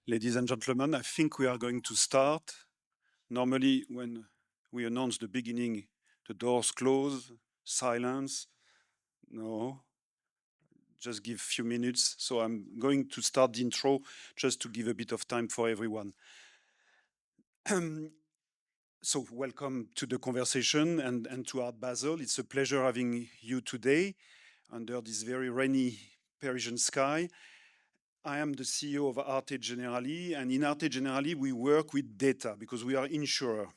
Ladies and gentlemen, I think we are going to start. Normally, when we announce the beginning, the doors close, silence. No, just give a few minutes. So I'm going to start the intro just to give a bit of time for everyone. So welcome to the conversation and to Art Basel. It's a pleasure having you today under this very rainy Parisian sky. I am the CEO of ARTE Generali, and in ARTE Generali, we work with data because we are insurer.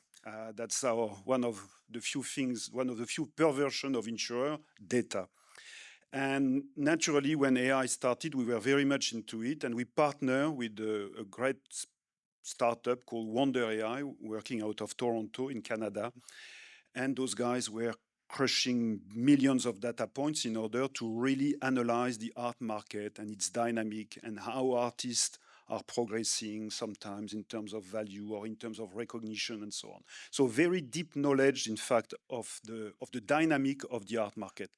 That's one of the few things, one of the few perversion of insurer, data. And naturally, when AI started, we were very much into it, and we partner with a great startup called Wondeur AI, working out of Toronto in Canada. And those guys were crushing millions of data points in order to really analyze the art market and its dynamic and how artists are progressing sometimes in terms of value or in terms of recognition and so on. So very deep knowledge, in fact, of the dynamic of the art market.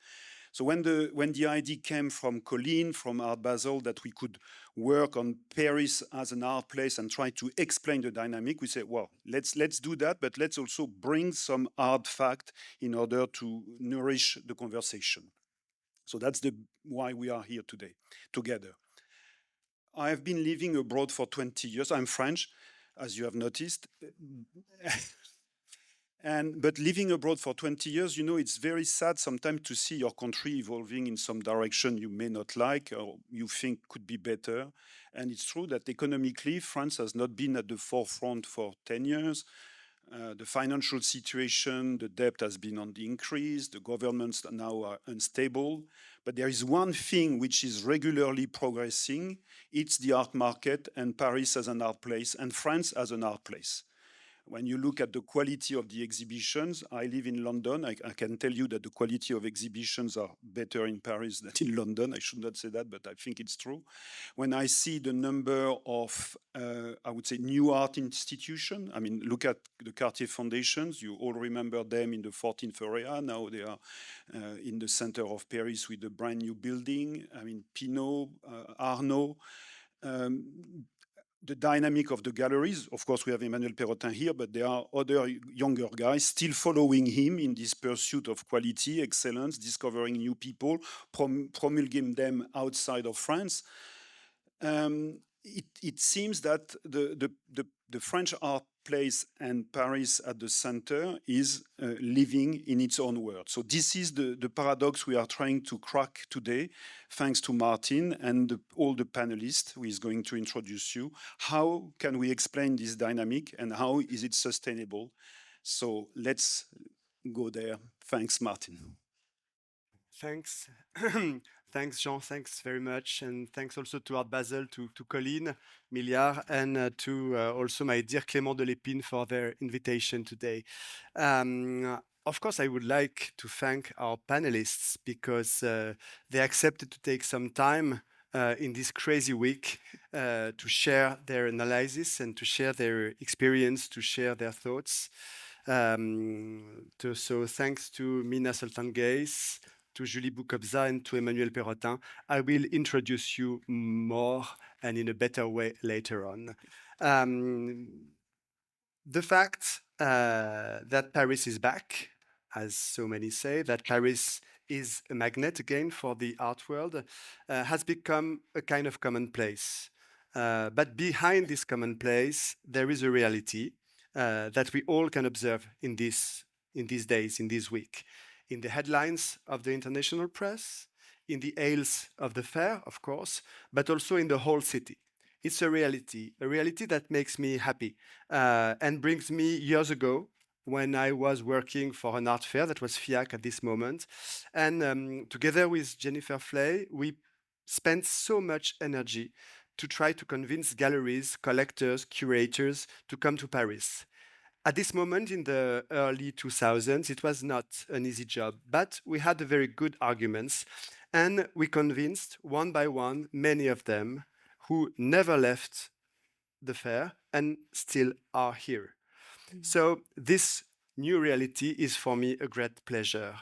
So when the idea came from Colleen, from Art Basel, that we could work on Paris as an art place and try to explain the dynamic, we said, well, let's do that, but let's also bring some art fact in order to nourish the conversation. So that's why we are here today together. I have been living abroad for 20 years. I'm French, as you have noticed. But living abroad for 20 years, you know, it's very sad sometimes to see your country evolving in some direction you may not like or you think could be better. And it's true that economically, France has not been at the forefront for 10 years. The financial situation, the debt has been on the increase, the governments now are unstable. But there is one thing which is regularly progressing, it's the art market and Paris as an art place and France as an art place. When you look at the quality of the exhibitions, I live in London. I can tell you that the quality of exhibitions are better in Paris than in London. I should not say that, but I think it's true. When I see the number of, I would say, new art institutions, I mean, look at the Cartier Foundations. You all remember them in the 14th area. Now they are in the center of Paris with a brand new building. I mean, Pinault, Arnaud. The dynamic of the galleries. Of course, we have Emmanuel Perrotin here, but there are other younger guys still following him in this pursuit of quality, excellence, discovering new people, promulgating them outside of France. It seems that the French art place and Paris at the center is living in its own world. So this is the paradox we are trying to crack today, thanks to Martin and all the panelists who is going to introduce you. How can we explain this dynamic and how is it sustainable? So let's go there. Thanks, Martin. Thanks. Thanks, Jean. Thanks very much. And thanks also to Art Basel, to Colline Milliard, and to also my dear Clément de Lépine for their invitation today. Of course, I would like to thank our panelists because they accepted to take some time in this crazy week to share their analysis and to share their experience, to share their thoughts. So thanks to Mina Soltangheis, to Julie Boukobza and to Emmanuel Perrotin. I will introduce you more and in a better way later on. The fact that Paris is back, as so many say, that Paris is a magnet again for the art world, has become a kind of commonplace. But behind this commonplace, there is a reality that we all can observe in these days, in this week. In the headlines of the international press, in the aisles of the fair, of course, but also in the whole city. It's a reality that makes me happy and brings me years ago when I was working for an art fair that was FIAC at this moment. And together with Jennifer Flay, we spent so much energy to try to convince galleries, collectors, curators to come to Paris. At this moment in the early 2000s, it was not an easy job, but we had very good arguments and we convinced one by one many of them who never left the fair and still are here. So this new reality is for me a great pleasure.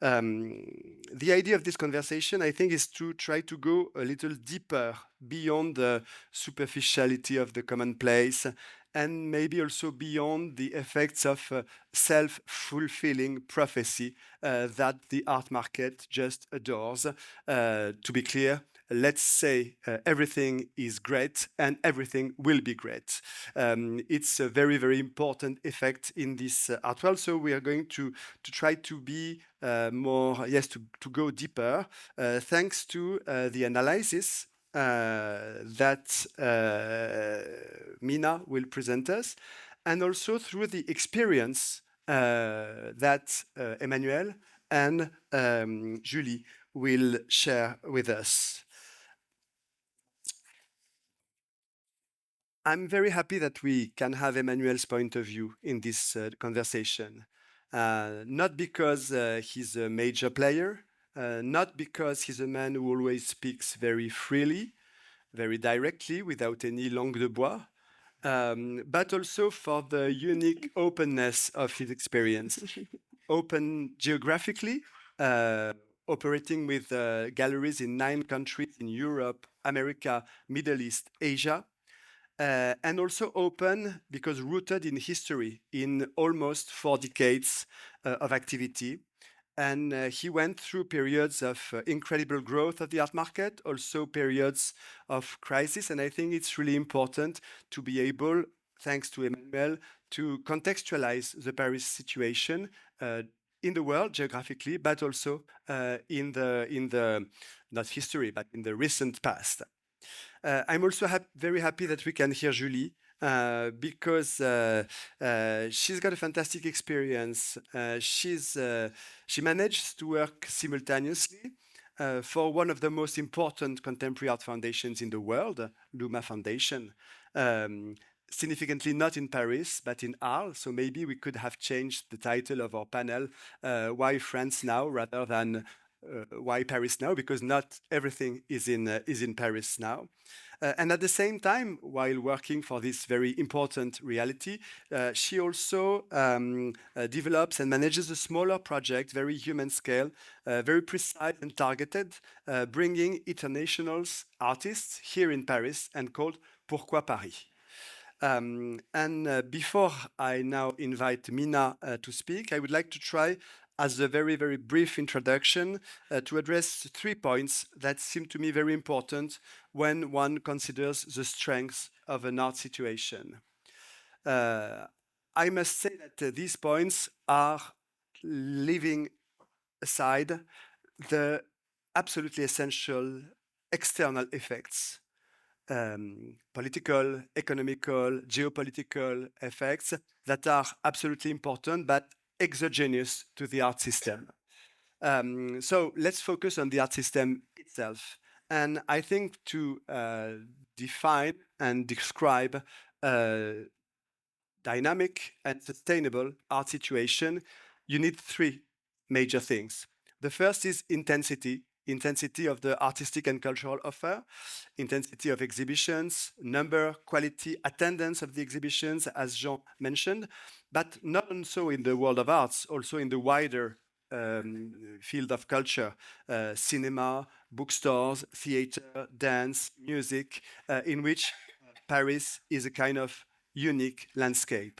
The idea of this conversation, I think, is to try to go a little deeper beyond the superficiality of the commonplace, and maybe also beyond the effects of self-fulfilling prophecy that the art market just adores. To be clear, let's say everything is great and everything will be great. It's a very, very important effect in this art world. So we are going to try to be more, yes, to go deeper, thanks to the analysis that Mina will present us, and also through the experience that Emmanuel and Julie will share with us. I'm very happy that we can have Emmanuel's point of view in this conversation. Not because he's a major player, not because he's a man who always speaks very freely, very directly, without any langue de bois, but also for the unique openness of his experience. Open geographically, operating with galleries in 9 countries in Europe, America, Middle East, Asia, and also open because rooted in history, in almost 4 decades of activity. And he went through periods of incredible growth of the art market, also periods of crisis. And I think it's really important to be able, thanks to Emmanuel, to contextualize the Paris situation in the world geographically, but also in the not history, but in the recent past. I'm also very happy that we can hear Julie because she's got a fantastic experience. She managed to work simultaneously for one of the most important contemporary art foundations in the world, Luma Foundation. Significantly not in Paris, but in Arles. So maybe we could have changed the title of our panel, Why France Now, rather than why Paris now, because not everything is in Paris now. And at the same time, while working for this very important reality, she also develops and manages a smaller project, very human scale, very precise and targeted, bringing international artists here in Paris and called Pourquoi Paris. Before I now invite Mina to speak, I would like to try, as a very, very brief introduction, to address 3 points that seem to me very important when one considers the strengths of an art situation. I must say that these points are leaving aside the absolutely essential external effects, political, economical, geopolitical effects that are absolutely important, but exogenous to the art system. So let's focus on the art system itself. And I think to define and describe a dynamic and sustainable art situation, you need 3 major things. The first is intensity. Intensity of the artistic and cultural offer, intensity of exhibitions, number, quality, attendance of the exhibitions, as Jean mentioned, but not so in the world of arts, also in the wider field of culture, cinema, bookstores, theater, dance, music, in which Paris is a kind of unique landscape.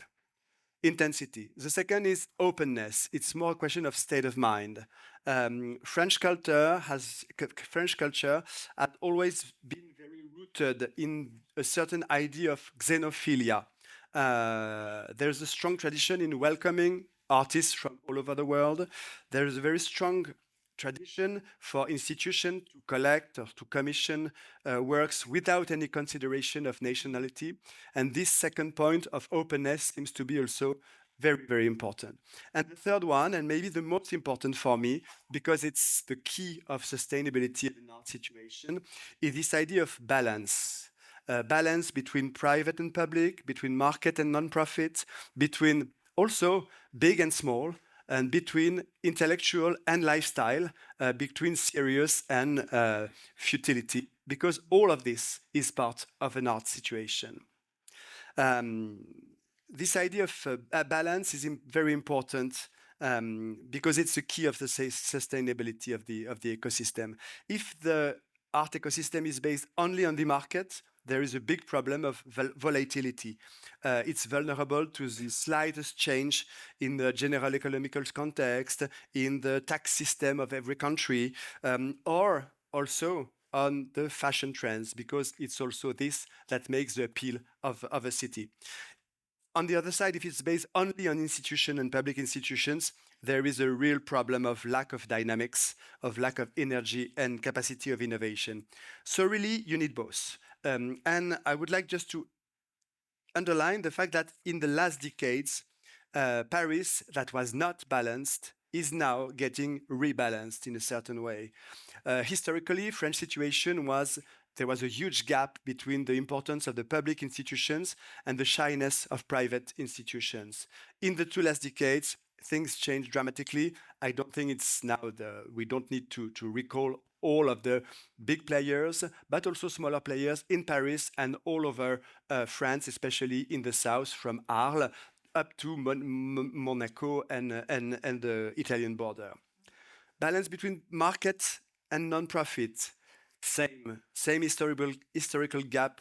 Intensity. The second is openness. It's more a question of state of mind. French culture has always been very rooted in a certain idea of xenophilia. There's a strong tradition in welcoming artists from all over the world. There's a very strong tradition for institutions to collect or to commission works without any consideration of nationality. And this second point of openness seems to be also very, very important. And the third one, and maybe the most important for me, because it's the key of sustainability in an art situation, is this idea of balance. Balance between private and public, between market and non-profit, between also big and small, and between intellectual and lifestyle, between serious and futility, because all of this is part of an art situation. this idea of balance is very important because it's the key of the sustainability of the ecosystem. If the art ecosystem is based only on the market, there is a big problem of volatility. It's vulnerable to the slightest change in the general economical context, in the tax system of every country, or also on the fashion trends, because it's also this that makes the appeal of a city. On the other side, if it's based only on institutions and public institutions, there is a real problem of lack of dynamics, of lack of energy and capacity of innovation. So really, you need both. And I would like just to underline the fact that in the last decades, Paris, that was not balanced, is now getting rebalanced in a certain way. Historically, French situation was there was a huge gap between the importance of the public institutions and the shyness of private institutions. In the two last decades, things changed dramatically. I don't think it's now we don't need to recall all of the big players, but also smaller players in Paris and all over France, especially in the south, from Arles up to Monaco and the Italian border. Balance between market and non-profit. Same historical gap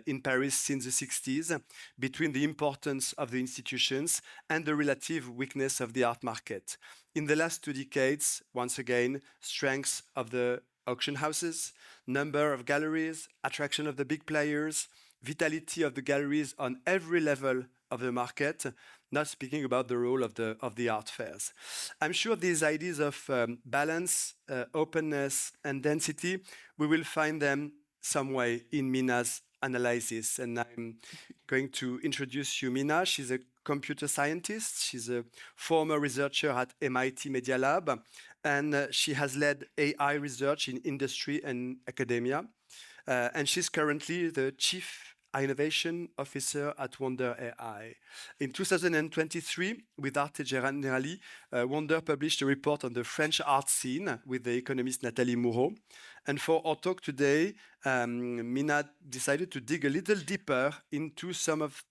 in Paris since the 60s between the importance of the institutions and the relative weakness of the art market. In the last 2 decades, once again, strengths of the auction houses, number of galleries, attraction of the big players, vitality of the galleries on every level of the market, not speaking about the role of the art fairs. I'm sure these ideas of balance, openness, and density, we will find them some way in Mina's analysis. And I'm going to introduce you Mina. She's a computer scientist. She's a former researcher at MIT Media Lab, and she has led AI research in industry and academia. And she's currently the chief innovation officer at Wondeur AI. In 2023, with ARTE Generali, Wondeur published a report on the French art scene with the economist Nathalie Moureau. And for our talk today, Mina decided to dig a little deeper into some of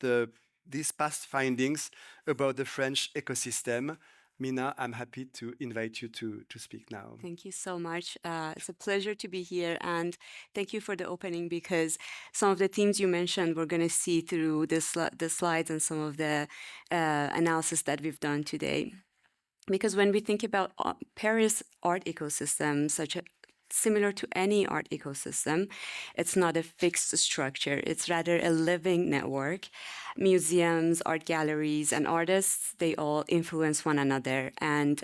these past findings about the French ecosystem. Mina, I'm happy to invite you to speak now. Thank you so much. It's a pleasure to be here, and thank you for the opening, because some of the themes you mentioned we're going to see through the slides and some of the analysis that we've done today. Because when we think about Paris art ecosystem, similar to any art ecosystem, it's not a fixed structure. It's rather a living network. Museums, art galleries, and artists, they all influence one another and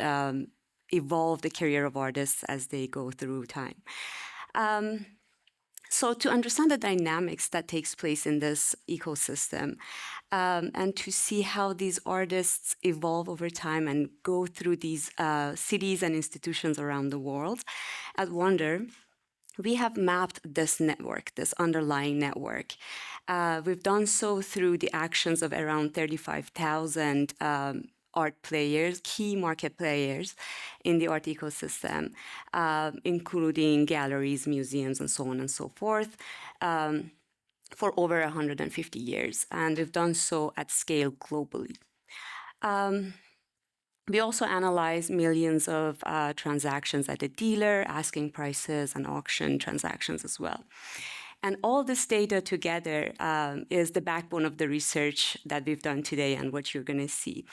evolve the career of artists as they go through time. So to understand the dynamics that takes place in this ecosystem and to see how these artists evolve over time and go through these cities and institutions around the world, at Wondeur, we have mapped this network, this underlying network. We've done so through the actions of around 35,000 art players, key market players in the art ecosystem, including galleries, museums, and so on and so forth, for over 150 years. And we've done so at scale globally. We also analyze millions of transactions at the dealer, asking prices, and auction transactions as well. And all this data together is the backbone of the research that we've done today and what you're going to see.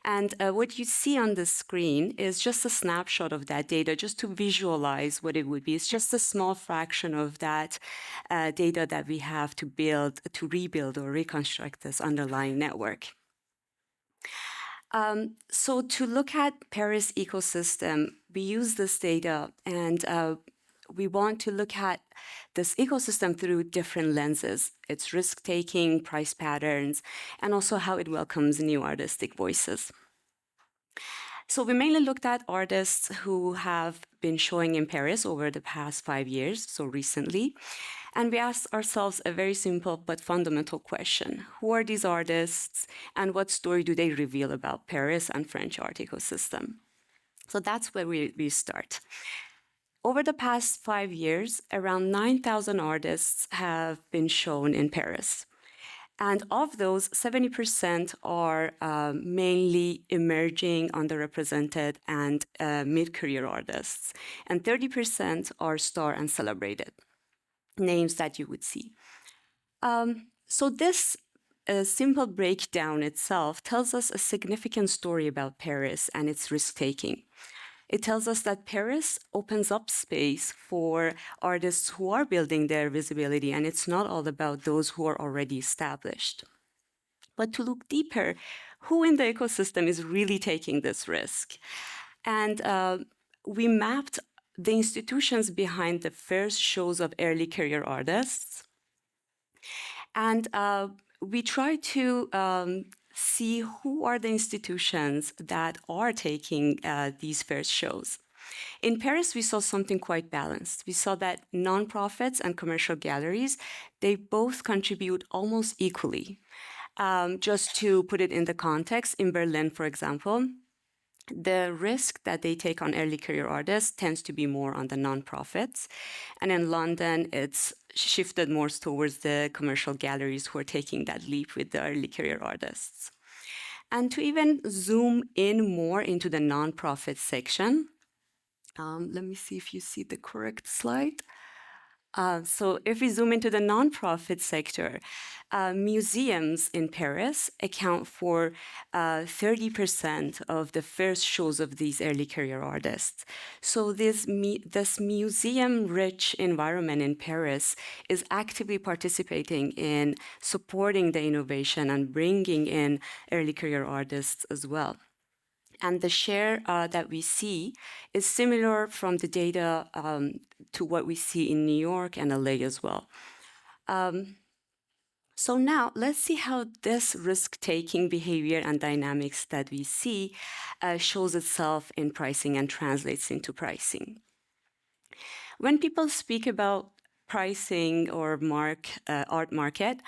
And what you see on the screen is just a snapshot of that data, just to visualize what it would be. It's just a small fraction of that data that we have to rebuild or reconstruct this underlying network. So to look at Paris ecosystem, we use this data, and we want to look at this ecosystem through different lenses: its risk-taking, price patterns, and also how it welcomes new artistic voices. So we mainly looked at artists who have been showing in Paris over the past 5 years, so recently. And we asked ourselves a very simple but fundamental question: who are these artists, and what story do they reveal about Paris and French art ecosystem? So that's where we start. Over the past 5 years, around 9,000 artists have been shown in Paris. And of those, 70% are mainly emerging, underrepresented, and mid-career artists. And 30% are star and celebrated names that you would see. So this simple breakdown itself tells us a significant story about Paris and its risk-taking. It tells us that Paris opens up space for artists who are building their visibility, and it's not all about those who are already established. But to look deeper, who in the ecosystem is really taking this risk? And we mapped the institutions behind the first shows of early career artists. And we try to see who are the institutions that are taking these first shows. In Paris, we saw something quite balanced. We saw that nonprofits and commercial galleries, they both contribute almost equally. Just to put it in the context, in Berlin, for example, the risk that they take on early career artists tends to be more on the nonprofits. And in London, it's shifted more towards the commercial galleries who are taking that leap with the early career artists. And to even zoom in more into the nonprofit section, let me see if you see the correct slide. So if we zoom into the nonprofit sector, museums in Paris account for 30% of the first shows of these early career artists. So this museum-rich environment in Paris is actively participating in supporting the innovation and bringing in early career artists as well. And the share that we see is similar from the data to what we see in New York and LA as well. So now let's see how this risk-taking behavior and dynamics that we see shows itself in pricing and translates into pricing. When people speak about pricing or art market,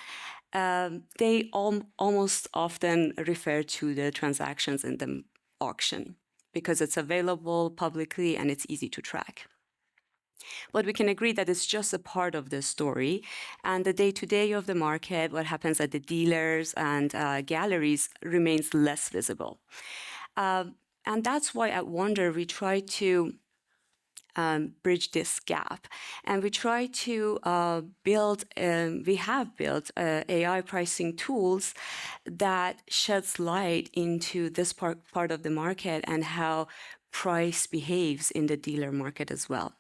they almost often refer to the transactions in the auction because it's available publicly and it's easy to track. But we can agree that it's just a part of the story, and the day-to-day of the market, what happens at the dealers and galleries, remains less visible. And that's why at Wondeur we try to bridge this gap. And we try to we have built AI pricing tools that sheds light into this part of the market and how price behaves in the dealer market as well.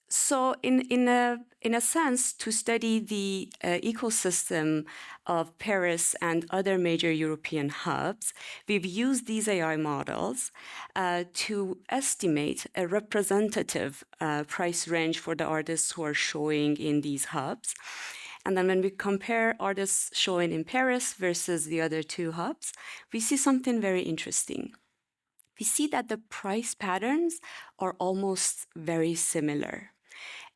So in a sense, to study the ecosystem of Paris and other major European hubs, we've used these AI models to estimate a representative price range for the artists who are showing in these hubs. And then when we compare artists showing in Paris versus the other two hubs, we see something very interesting. We see that the price patterns are almost very similar.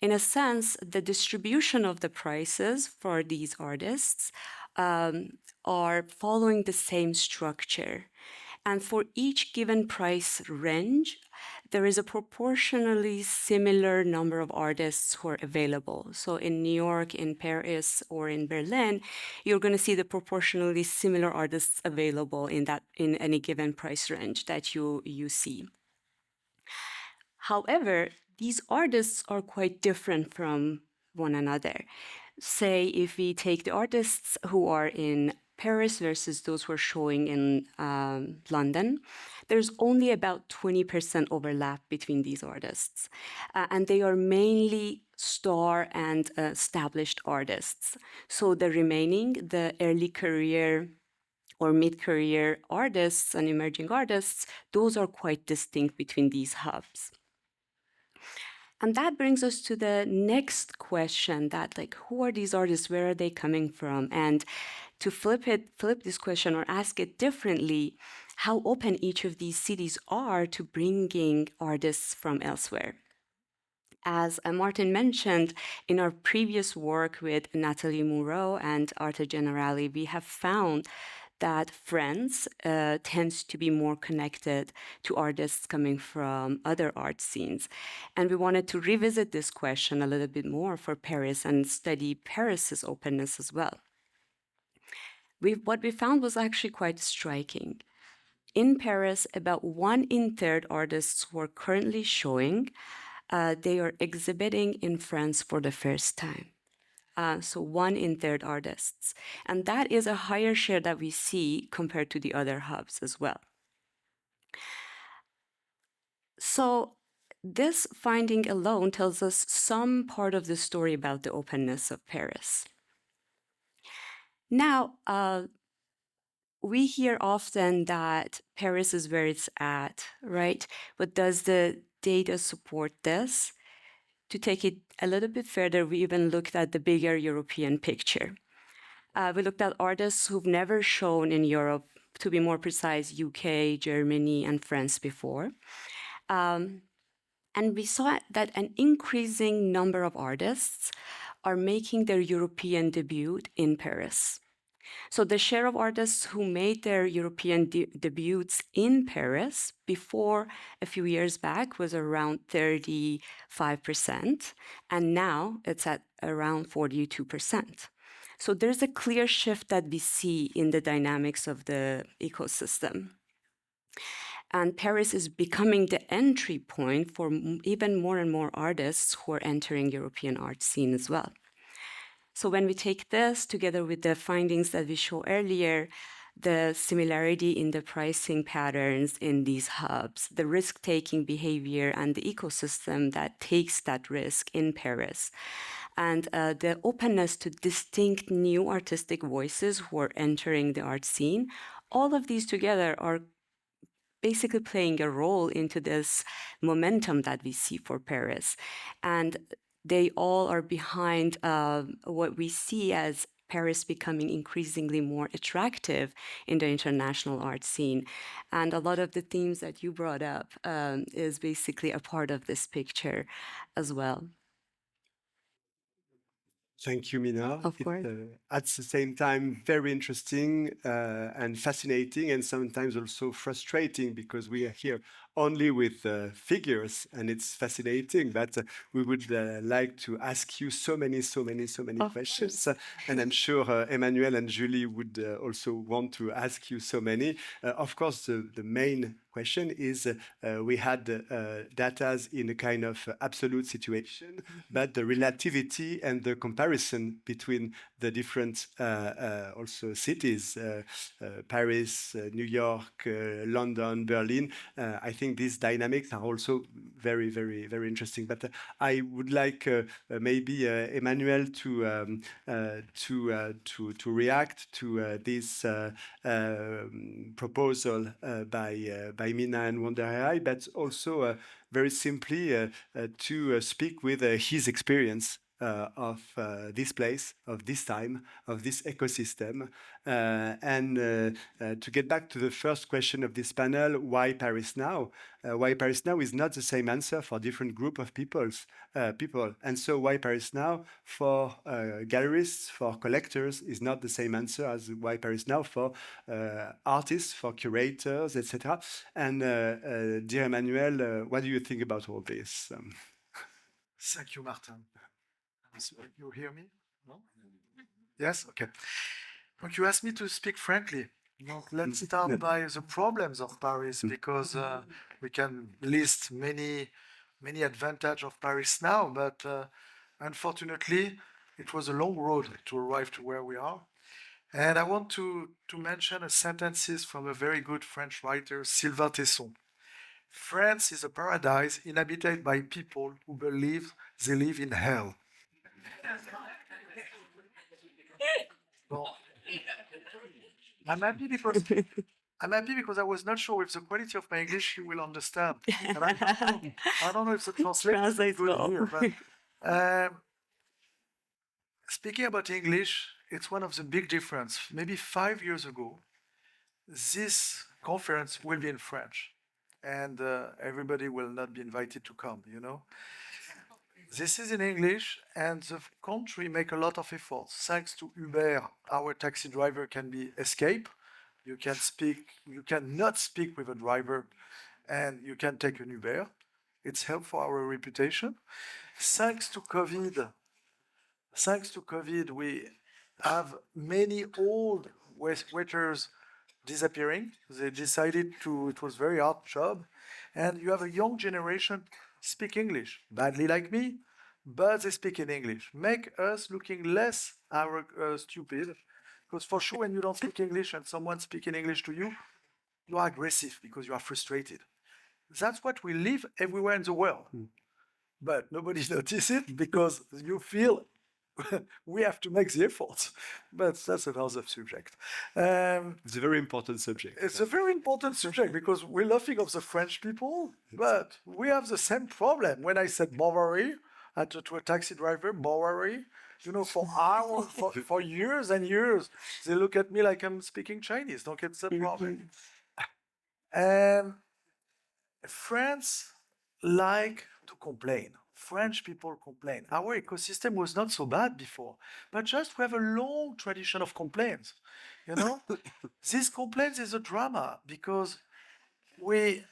In a sense, the distribution of the prices for these artists are following the same structure. And for each given price range, there is a proportionally similar number of artists who are available. So in New York, in Paris, or in Berlin, you're going to see the proportionally similar artists available in any given price range that you see. However, these artists are quite different from one another. Say, if we take the artists who are in Paris versus those who are showing in London, there's only about 20% overlap between these artists. And they are mainly star and established artists. So the remaining, the early career or mid-career artists and emerging artists, those are quite distinct between these hubs. And that brings us to the next question, that who are these artists? Where are they coming from? And to flip this question or ask it differently, how open each of these cities are to bringing artists from elsewhere. As Martin mentioned, in our previous work with Nathalie Moreau and ARTE Generali, we have found that France tends to be more connected to artists coming from other art scenes. And we wanted to revisit this question a little bit more for Paris and study Paris's openness as well. What we found was actually quite striking. In Paris, about 1 in 3 artists who are currently showing, they are exhibiting in France for the first time. So 1 in 3 artists. And that is a higher share that we see compared to the other hubs as well. So this finding alone tells us some part of the story about the openness of Paris. Now, we hear often that Paris is where it's at, right? But does the data support this? To take it a little bit further, we even looked at the bigger European picture. We looked at artists who've never shown in Europe, to be more precise, UK, Germany, and France before. And we saw that an increasing number of artists are making their European debut in Paris. So the share of artists who made their European debuts in Paris before a few years back was around 35%, and now it's at around 42%. So there's a clear shift that we see in the dynamics of the ecosystem. And Paris is becoming the entry point for even more and more artists who are entering European art scene as well. So when we take this together with the findings that we showed earlier, the similarity in the pricing patterns in these hubs, the risk-taking behavior and the ecosystem that takes that risk in Paris, and the openness to distinct new artistic voices who are entering the art scene, all of these together are basically playing a role into this momentum that we see for Paris. And they all are behind what we see as Paris becoming increasingly more attractive in the international art scene. And a lot of the themes that you brought up is basically a part of this picture as well. Thank you, Mina. Of course. At the same time, very interesting and fascinating, and sometimes also frustrating, because we are here only with figures, and it's fascinating. But we would like to ask you so many questions, and I'm sure Emmanuel and Julie would also want to ask you so many. Of course, the main question is we had data in a kind of absolute situation, but the relativity and the comparison between the different also cities, Paris, New York, London, Berlin, I think these dynamics are also very interesting. But I would like maybe Emmanuel to react to this proposal by Mina and Wondeur, but also very simply to speak with his experience of this place, of this time, of this ecosystem. And to get back to the first question of this panel, why Paris now? Why Paris now is not the same answer for different group of people. And so why Paris now for gallerists, for collectors, is not the same answer as why Paris now for artists, for curators, etc. And dear Emmanuel, what do you think about all this? Thank you, Martin. So you hear me? No? Yes? Okay. Donc you asked me to speak frankly. Let's start by the problems of Paris, because we can list many advantages of Paris now, but unfortunately, it was a long road to arrive to where we are. And I want to mention a sentences from a very good French writer, Sylvain Tesson. France is a paradise inhabited by people who believe they live in hell. Well, I'm happy because I was not sure if the quality of my English you will understand. And I don't know if the translation is good here, but speaking about English, it's one of the big difference. Maybe 5 years ago, this conference will be in French, and everybody will not be invited to come, you know. This is in English, and the country make a lot of efforts. Thanks to Uber, our taxi driver can be escape. You can speak, you cannot speak with a driver, and you can take an Uber. It's helped for our reputation. Thanks to COVID, we have many old waiters disappearing. They decided to, it was a very hard job. And you have a young generation speak English, badly like me, but they speak in English. Make us looking less stupid, because for sure when you don't speak English and someone speaking English to you, you are aggressive because you are frustrated. That's what we live everywhere in the world. But nobody notices it because you feel we have to make the effort. But that's another subject. It's a very important subject. It's a very important subject because we're laughing of the French people, but we have the same problem. When I said Bovary to a taxi driver, Bovary, you know, for hours, for years and years, they look at me like I'm speaking Chinese. Don't get the problem. France like to complain. French people complain. Our ecosystem was not so bad before, but just we have a long tradition of complaints. You know, this complaints is a drama because we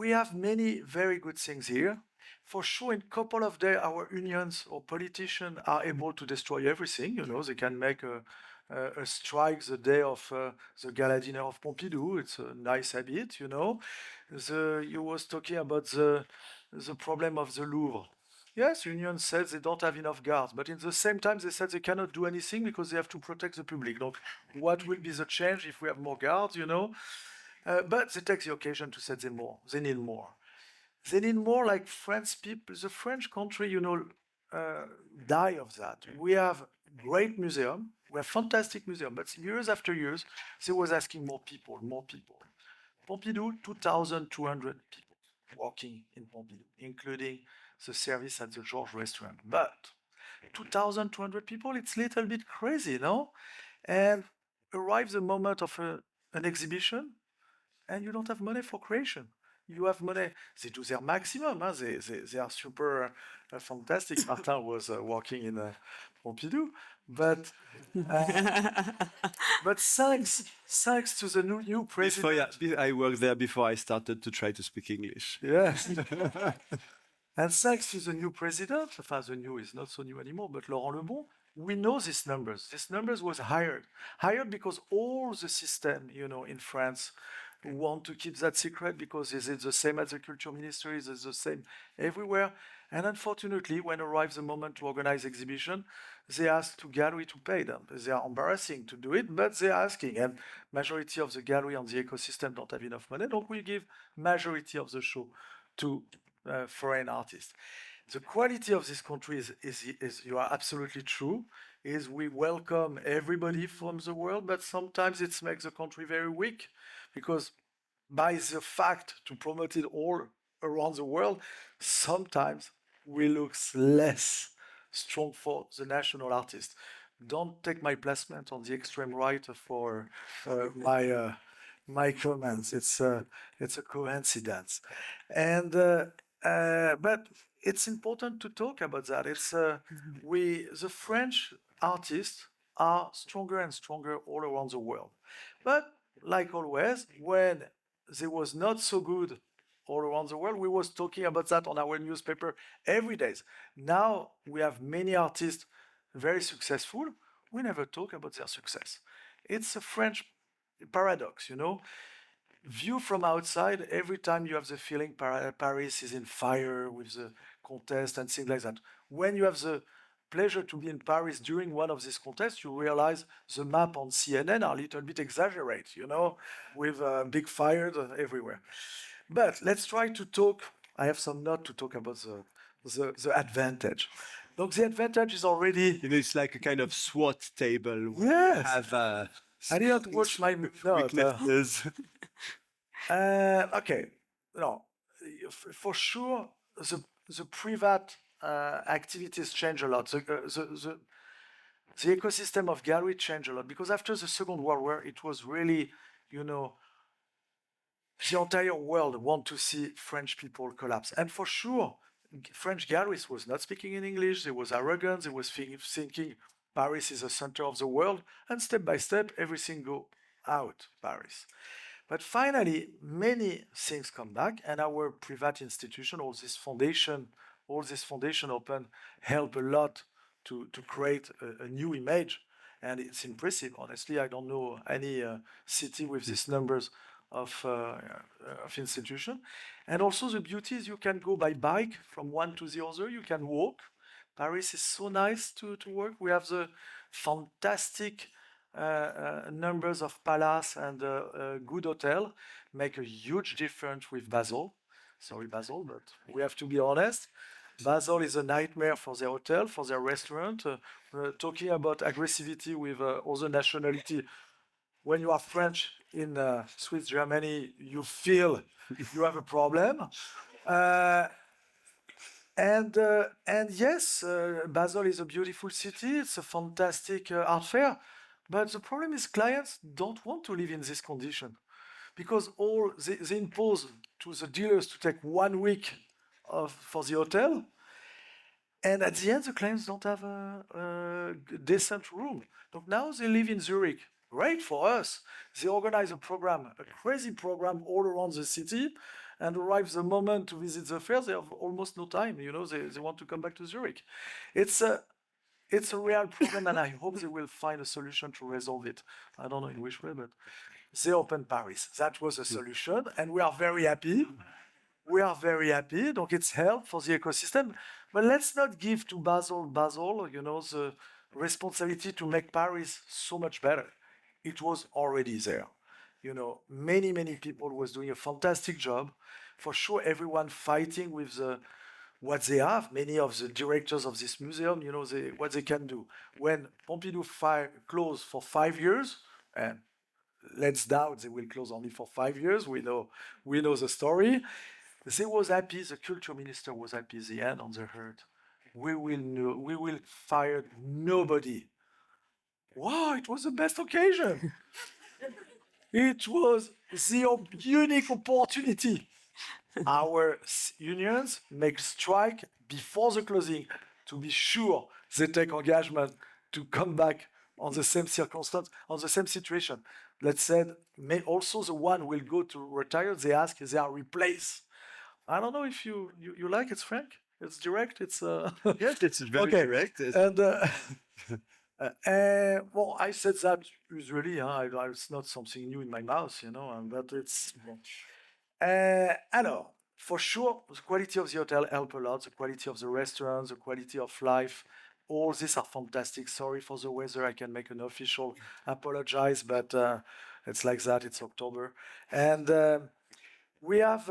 have many very good things here. For sure, in a couple of days, our unions or politicians are able to destroy everything. You know, they can make a strike the day of the gala dinner of Pompidou. It's a nice habit, you know. You was talking about the problem of the Louvre. Yes, union said they don't have enough guards, but in the same time they said they cannot do anything because they have to protect the public. Donc, what will be the change if we have more guards, you know? But they take the occasion to say they more. They need more. They need more like French people. The French country, you know, die of that. We have great museum. We have fantastic museum, but years after years, they was asking more people, more people. Pompidou, 2,200 people working in Pompidou, including the service at the Georges restaurant. But 2,200 people, it's a little bit crazy, no? And arrives the moment of an exhibition, and you don't have money for creation. You have money. They do their maximum. Huh? They are super fantastic. Martin was working in Pompidou, but thanks to the new president. I worked there before I started to try to speak English. Yes. And thanks to the new president, the new is not so new anymore, but Laurent Lebon, we know these numbers. These numbers was hired because all the system, you know, in France want to keep that secret because it's the same as the culture ministry, it's the same everywhere. And unfortunately, when arrives the moment to organize exhibition, they ask to gallery to pay them. They are embarrassing to do it, but they're asking. And majority of the gallery on the ecosystem don't have enough money, donc we give majority of the show to foreign artists. The quality of this country is you are absolutely true, is we welcome everybody from the world, but sometimes it makes the country very weak because by the fact to promote it all around the world, sometimes we look less strong for the national artist. Don't take my placement on the extreme right for my comments. It's a coincidence, and but it's important to talk about that. It's the French artists are stronger and stronger all around the world, but like always, when they was not so good all around the world, we was talking about that on our newspaper every day. Now we have many artists very successful. We never talk about their success. It's a French paradox, you know. View from outside, every time you have the feeling Paris is in fire with the contest and things like that. When you have the pleasure to be in Paris during one of these contests, you realize the map on CNN are a little bit exaggerate, you know, with big fires everywhere. But let's try to talk. I have some note to talk about the advantage. Donc the advantage is already. You know, it's like a kind of SWOT table. Yes. Have I didn't watch my note. Okay. No, for sure, the private activities change a lot. The ecosystem of gallery changed a lot because after the Second World War, it was really, you know, the entire world want to see French people collapse. And for sure, French galleries was not speaking in English. They was arrogant. They was thinking Paris is the center of the world, and step by step, everything go out Paris. But finally, many things come back, and our private institution, all this foundation open, help a lot to create a new image, and it's impressive. Honestly, I don't know any city with these numbers of institution. And also the beauty is you can go by bike from one to the other. You can walk. Paris is so nice to work. We have the fantastic numbers of palace and good hotel, make a huge difference with Basel. Sorry, Basel, but we have to be honest. Basel is a nightmare for their hotel, for their restaurant. Talking about aggressivity with other nationality, when you are French in Swiss Germany, you feel you have a problem. And yes, Basel is a beautiful city. It's a fantastic art fair. But the problem is clients don't want to live in this condition because they impose to the dealers to take 1 week for the hotel. And at the end, the clients don't have a decent room. So now they live in Zurich. Great for us. They organize a program, a crazy program all around the city, and arrives the moment to visit the fair, they have almost no time. You know, they want to come back to Zurich. It's a real problem, and I hope they will find a solution to resolve it. I don't know in which way, but they opened Paris. That was a solution, and we are very happy. We are very happy. Donc it's help for the ecosystem. But let's not give to Basel, you know, the responsibility to make Paris so much better. It was already there. You know, many people was doing a fantastic job. For sure, everyone fighting with what they have. Many of the directors of this museum, you know, what they can do. When Pompidou closed for 5 years, and let's doubt they will close only for 5 years. We know the story. They was happy. The culture minister was happy at the end on the herd. We will fire nobody. Wow, it was the best occasion. It was the unique opportunity. Our unions make strike before the closing to be sure they take engagement to come back on the same circumstance, on the same situation. Let's say, also the one will go to retire, they ask if they are replaced. I don't know if you like it, Frank. It's direct. It's Yes, it's very direct. And well, I said that usually. It's not something new in my mouth, you know. But it's. Alors, for sure, the quality of the hotel help a lot. The quality of the restaurants, the quality of life, all these are fantastic. Sorry for the weather. I can make an official apologize, but it's like that. It's October, and. We have,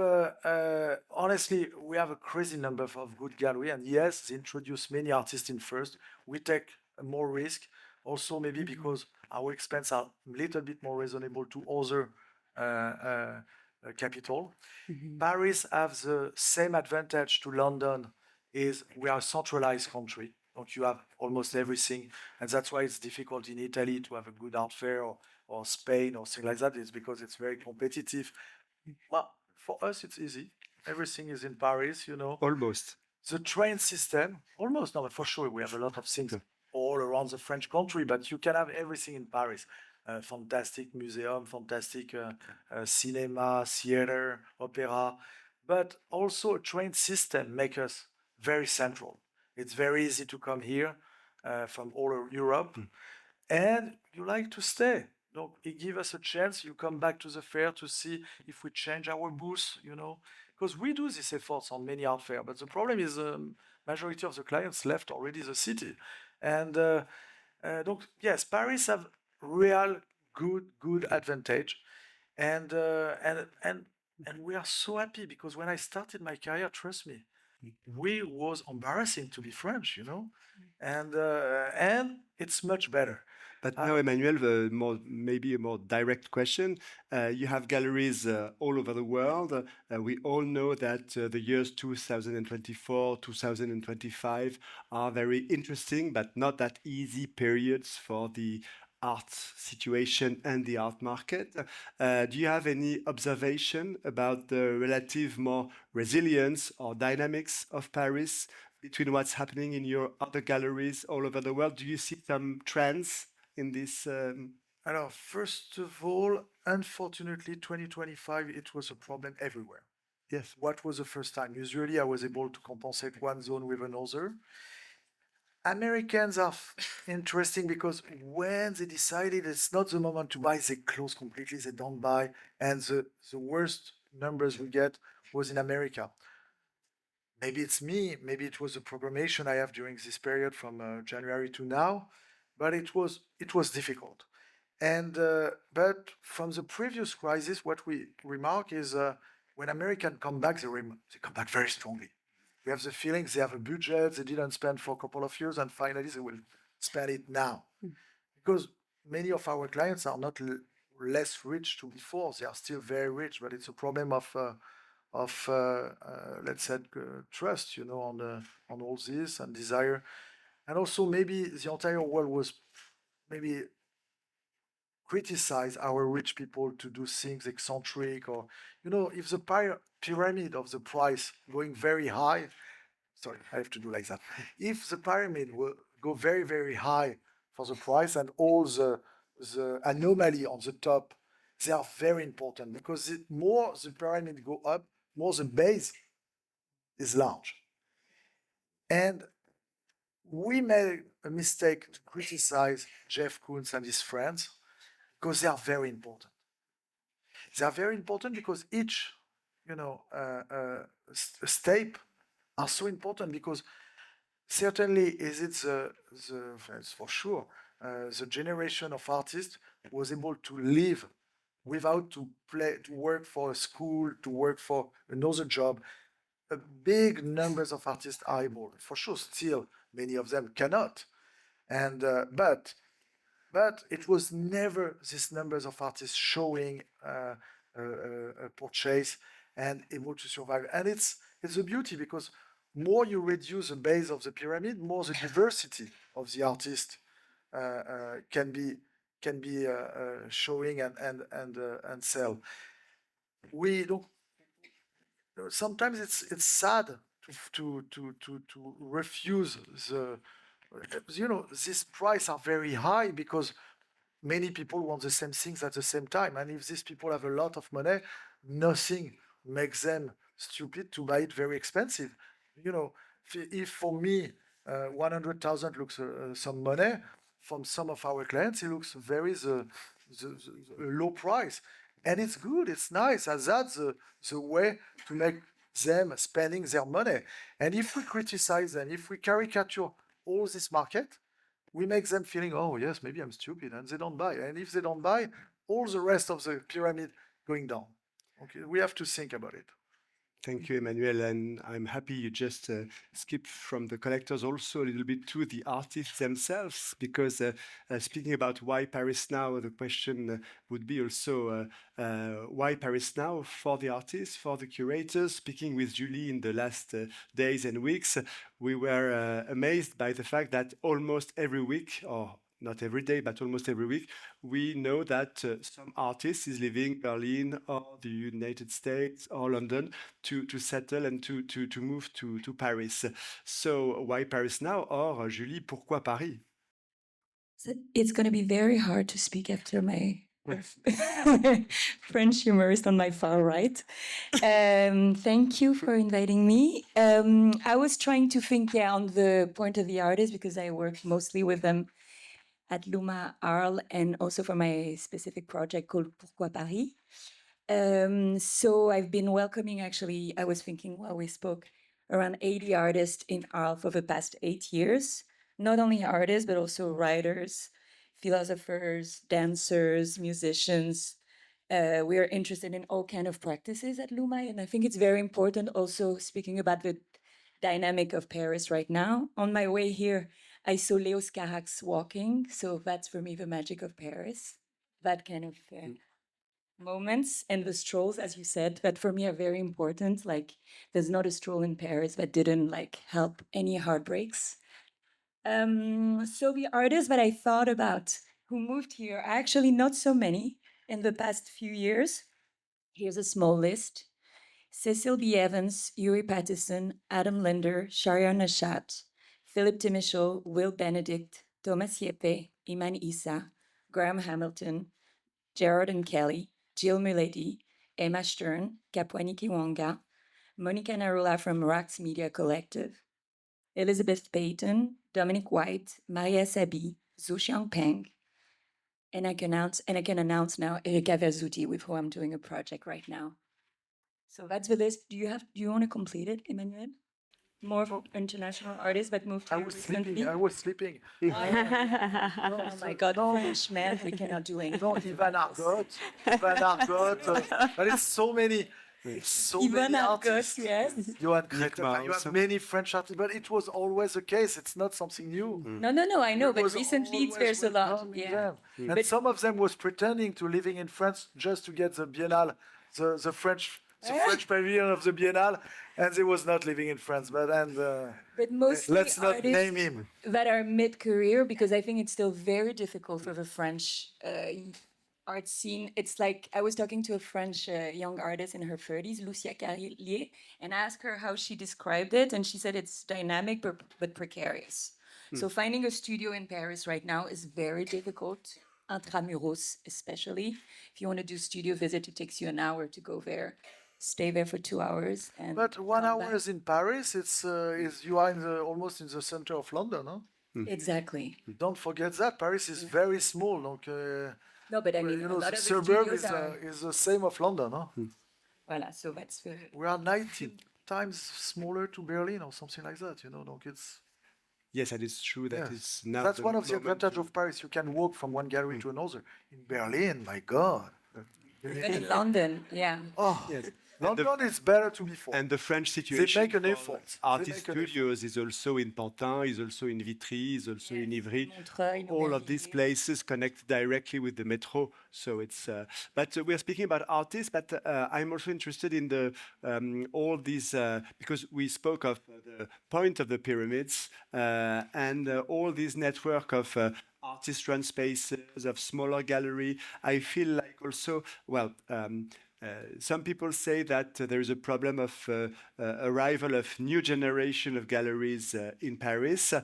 honestly, we have a crazy number of good gallery, and yes, they introduce many artists in first. We take more risk, also maybe because our expenses are a little bit more reasonable to other capital. Paris have the same advantage to London, is we are a centralized country. Donc you have almost everything, and that's why it's difficult in Italy to have a good art fair or Spain or things like that. It's because it's very competitive. Well, for us, it's easy. Everything is in Paris, you know. Almost. The train system, almost, no, but for sure, we have a lot of things all around the French country, but you can have everything in Paris. Fantastic museum, fantastic cinema, theater, opera, but also a train system makes us very central. It's very easy to come here from all over Europe, and you like to stay. Donc, it gives us a chance. You come back to the fair to see if we change our booth, you know, because we do these efforts on many art fairs. But the problem is majority of the clients left already the city. And donc, yes, Paris have real good advantage. And we are so happy because when I started my career, trust me, we was embarrassing to be French, you know, and it's much better. But now, Emmanuel, maybe a more direct question. You have galleries all over the world. We all know that the years 2024, 2025 are very interesting, but not that easy periods for the art situation and the art market. Do you have any observation about the relative more resilience or dynamics of Paris between what's happening in your other galleries all over the world? Do you see some trends in this? Alors, first of all, unfortunately, 2025, it was a problem everywhere. Yes. What was the first time? Usually, I was able to compensate one zone with another. Americans are interesting because when they decided it's not the moment to buy, they close completely, they don't buy. And the worst numbers we get was in America. Maybe it's me, maybe it was the programmation I have during this period from January to now, but it was difficult. And but from the previous crisis, what we remark is when Americans come back, they come back very strongly. We have the feeling they have a budget they didn't spend for a couple of years, and finally they will spend it now. Because many of our clients are not less rich to before; they are still very rich, but it's a problem of let's say trust, on all this and desire, and also maybe the entire world was maybe criticize our rich people to do things eccentric, or if the pyramid of the price going very high, sorry, I have to do like that. If the pyramid will go very, very high for the price, and all the anomaly on the top, they are very important, because the more the pyramid go up, more the base is large. And we made a mistake to criticize Jeff Koons and his friends, because they are very important. They are very important because each, step are so important, because certainly is it for sure the generation of artists was able to live without to work for a school, to work for another job. A big numbers of artists are able, for sure. Still, many of them cannot, and but it was never these numbers of artists showing a purchase and able to survive. And it's a beauty, because more you reduce the base of the pyramid, more the diversity of the artist can be showing and sell. We don't. Sometimes it's sad to refuse the. These prices are very high because many people want the same things at the same time. And if these people have a lot of money, nothing makes them stupid to buy it very expensive. If for me, 100,000 looks some money, from some of our clients, it looks very the low price. And it's good, it's nice, and that's the way to make them spending their money. And if we criticize them, if we caricature all this market, we make them feeling, oh yes, maybe I'm stupid, and they don't buy. And if they don't buy, all the rest of the pyramid going down. Okay, we have to think about it. Thank you, Emmanuel, and I'm happy you just skipped from the collectors also a little bit to the artists themselves, because speaking about why Paris now, the question would be also why Paris now for the artists, for the curators. Speaking with Julie in the last days and weeks, we were amazed by the fact that almost every week, or not every day, but almost every week, we know that some artist is leaving Berlin or the United States or London to settle and to move to Paris. So why Paris now? Or Julie, pourquoi Paris? So it's going to be very hard to speak after my French humorist on my far right. Thank you for inviting me. I was trying to think on the point of the artist, because I work mostly with them at Luma, Arles, and also for my specific project called Pourquoi Paris. So I've been welcoming, actually, I was thinking while we spoke, around 80 artists in Arles for the past 8 years. Not only artists, but also writers, philosophers, dancers, musicians. We are interested in all kinds of practices at Luma, and I think it's very important also speaking about the dynamic of Paris right now. On my way here, I saw Leo Scarax walking, so that's for me the magic of Paris. That kind of moments, and the strolls, as you said, that for me are very important. Like, there's not a stroll in Paris that didn't help any heartbreaks. So the artists that I thought about who moved here are actually not so many in the past few years. Here's a small list. Cecil B. Evans, Yuri Patterson, Adam Linder, Shahryar Nashat, Philip Timichel, Will Benedict, Thomas Yeppe, Iman Issa, Graham Hamilton, Gerard and Kelly, Jill Muledy, Emma Stern, Kapwani Kiwanga, Monica Narula from Rax Media Collective, Elizabeth Payton, Dominic White, Maria Sabi, Zhuxiang Peng, and I can announce now Erika Verzuti, with whom I'm doing a project right now. So that's the list. Do you want to complete it, Emmanuel? More international artists that moved here recently? I was sleeping. Oh my God, French man, we cannot do anything. No, Ivan Argot, but it's so many. It's so Ivan many Argot, artists. yes. Johan Kreter, you have many French artists, but it was always the case. It's not something new. No, I know, It but was recently always there's a lot. welcoming Yeah. them. And some of them was pretending to living in France just to get the Biennale, the French pavilion of the Biennale, and they was not living in France. But mostly let's not artists name him. that are mid-career, because I think it's still very difficult for the French art scene. It's like, I was talking to a French young artist in her 30s, Lucia Carlier, and I asked her how she described it, and she said it's dynamic but precarious. So finding a studio in Paris right now is very difficult, intramuros especially. If you want to do studio visit, it takes you an hour to go there. Stay there for 2 hours. And But 1 come hour back. is in Paris. It's you are almost in the center of London, no? Exactly. Don't forget that Paris is very small. Donc, No, but I mean, you a know, lot the of the suburb studios are... is the same of London, no? Voilà, so that's the... We are 19 times smaller to Berlin or something like that, you know. Donc it's Yes, and it's true that yeah. it's now. That's one of the advantages of Paris. You can walk from one gallery to another. In Berlin, my God. Even in London, yeah. Oh, Yes. London is better to be for. And the French situation make an for effort. artist They make an studios is also in Pantin, is also in Vitry, is also in Ivry. Montreuil, All of these Aubervilliers. places connect directly with the metro. So it's, but we're speaking about artists, but I'm also interested in the all these, because we spoke of the point of the pyramids and all this network of artist-run spaces, of smaller gallery. I feel like also, well, some people say that there is a problem of arrival of new generation of galleries in Paris.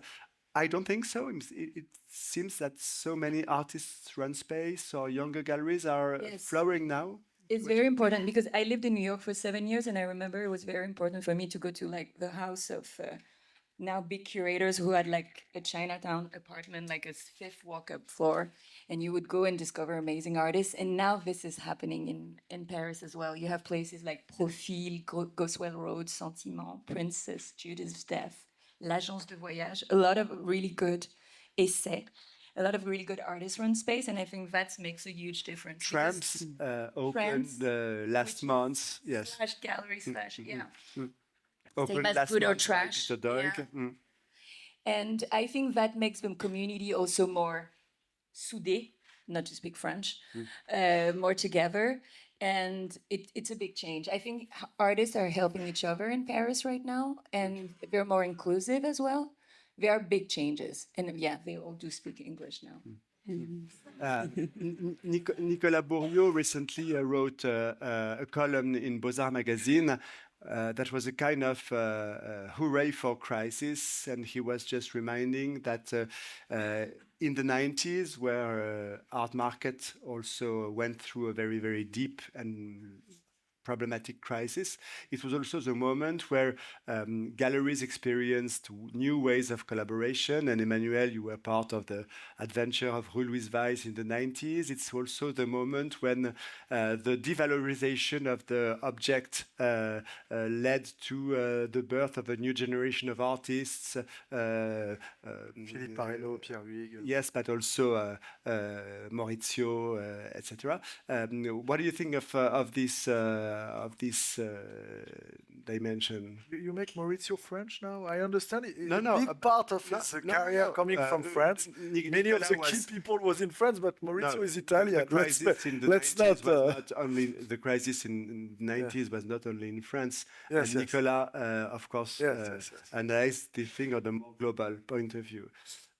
I don't think so. It seems that so many artists run space or younger galleries are Yes. flowering now. It's very important because I lived in New York for 7 years, and I remember it was very important for me to go to like the house of now big curators who had like a Chinatown apartment, like a 5th walk-up floor, and you would go and discover amazing artists. And now this is happening in Paris as well. You have places like Profil, Goswell Road, Sentiment, Princess, Judith's Death, L'Agence de Voyage, a lot of really good essais, a lot of really good artists run space, and I think that makes a huge difference. Tramps opened Trams, last which month. Yes, Slash gallery slash, yeah. opened as last Food or month by Trash, Peter Doig. yeah. And I think that makes the community also more soudé, not to speak French, more together. And it's a big change. I think artists are helping each other in Paris right now, and they're more inclusive as well. There are big changes. And yeah, they all do speak English now. Nicolas Bourriaud recently wrote a column in Beaux-Arts magazine that was a kind of hooray for crisis, and he was just reminding that in the 90s, where art market also went through a very, very deep and problematic crisis, it was also the moment where galleries experienced new ways of collaboration. And Emmanuel, you were part of the adventure of Rue Louise Weiss in the 90s. It's also the moment when the devalorization of the object led to the birth of a new generation of artists. Philippe Parello, Pierre Huyghe. Yes, but also Maurizio, etc. What do you think of this dimension? You make Maurizio French now? I understand it. No, a no, big part of his career coming from France. Many of the key people was in France, but Maurizio is Italian. The crisis in the Let's 90s not. was not only the crisis in the 90s was not only in France. And Nicolas, of course, analyzed the thing on a more global point of view.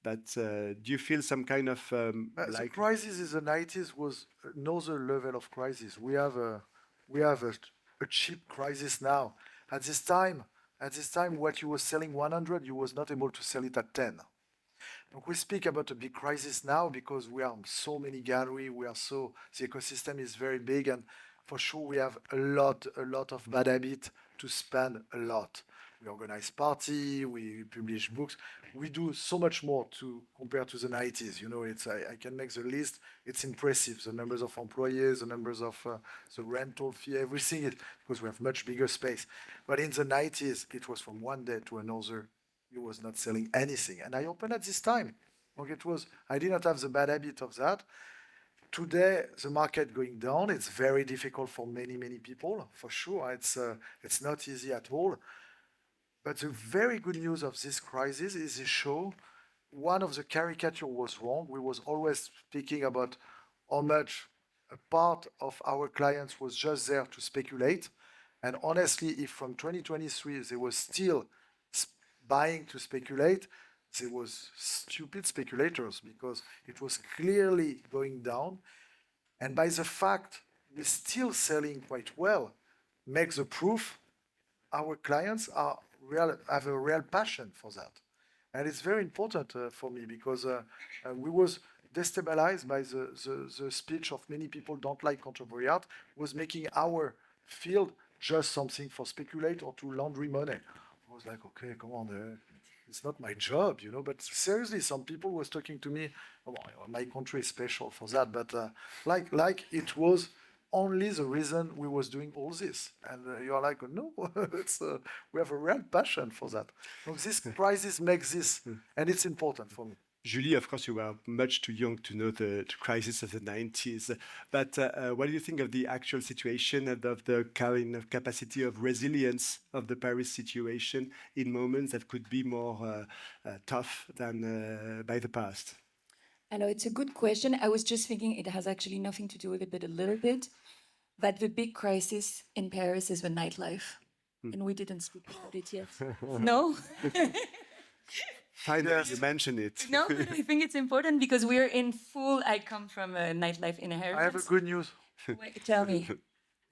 But do you feel some kind of the crisis in the 90s was another level of crisis. We have a a cheap crisis now. At this time, what you was selling 100, you was not able to sell it at 10. Donc we speak about a big crisis now because we are so many galleries, the ecosystem is very big, and for sure we have a lot of bad habit to spend a lot. We organize party, we publish books, we do so much more to compare to the 90s. You know, I can make the list. It's impressive, the numbers of employees, the numbers of the rental fee, everything is, because we have much bigger space. But in the 90s, it was from one day to another. You was not selling anything. And I opened at this time. I did not have the bad habit of that. Today, the market going down, it's very difficult for many people, for sure. It's not easy at all. But the very good news of this crisis is it show one of the caricature was wrong. We was always speaking about how much a part of our clients was just there to speculate. And honestly, if from 2023 they were still buying to speculate, there was stupid speculators because it was clearly going down. And by the fact we're still selling quite well, makes the proof our clients have a real passion for that. And it's very important for me because we was destabilized by the speech of many people don't like contemporary art, was making our field just something for speculate or to laundry money. I was like, okay, come on, it's not my job, you know. But seriously, some people was talking to me, oh, my country is special for that, but like it was only the reason we was doing all this. And you are like, no, we have a real passion for that. So this crisis makes this, and it's important for me. Julie, of course, you were much too young to know the crisis of the 90s. But what do you think of the actual situation and of the kind of capacity of resilience of the Paris situation in moments that could be more tough than by the past? I know it's a good question. I was just thinking it has actually nothing to do with it, but a little bit. But the big crisis in Paris is the nightlife. And we didn't speak about it yet. No? Finally, you mention it. No, but I think it's important because we're in full. I come from a nightlife inheritance. I have a good news. Wait, tell me.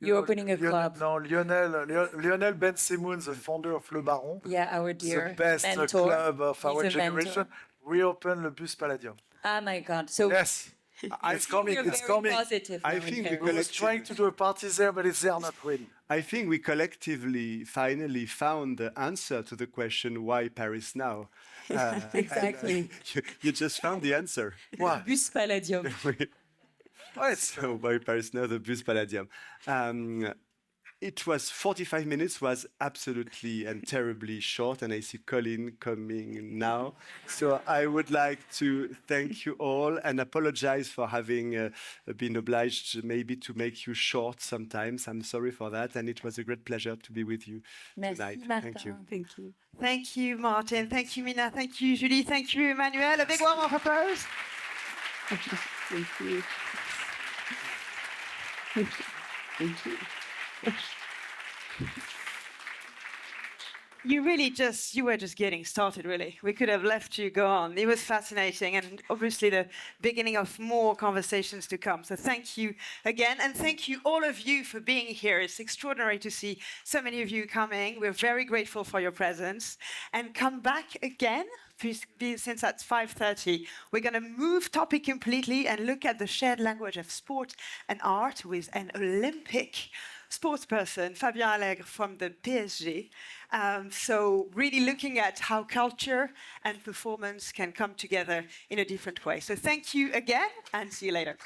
You're opening a club. No, Lionel Ben Simon, the founder of Le Baron. Yeah, our dear the best mentor. Club of our generation. Reopen Le Bus Palladium. Oh my God. So yes. It's coming. You're it's very coming. Positive I think we was trying to do a party there, but they are not ready. I think we collectively finally found the answer to the question, why Paris now? Exactly. You just found the answer. What? Bus Palladium. So why Paris now, the Bus Palladium. It was 45 minutes, was absolutely and terribly short, and I see Colin coming now. So I would like to thank you all and apologize for having been obliged maybe to make you short sometimes. I'm sorry for that, and it was a great pleasure to be with you tonight. Thank you. Thank you. Thank you, Martin. Thank you, Mina. Thank you, Julie. Thank you, Emmanuel. A big round of applause. Thank you. Thank you. Thank you. You were just getting started, really. We could have left you go on. It was fascinating and obviously the beginning of more conversations to come. So thank you again. And thank you all of you for being here. It's extraordinary to see so many of you coming. We're very grateful for your presence. And come back again, since that's 5:30. We're going to move topic completely and look at the shared language of sport and art with an Olympic sports person, Fabien Allègre from the PSG. So really looking at how culture and performance can come together in a different way. So thank you again and see you later.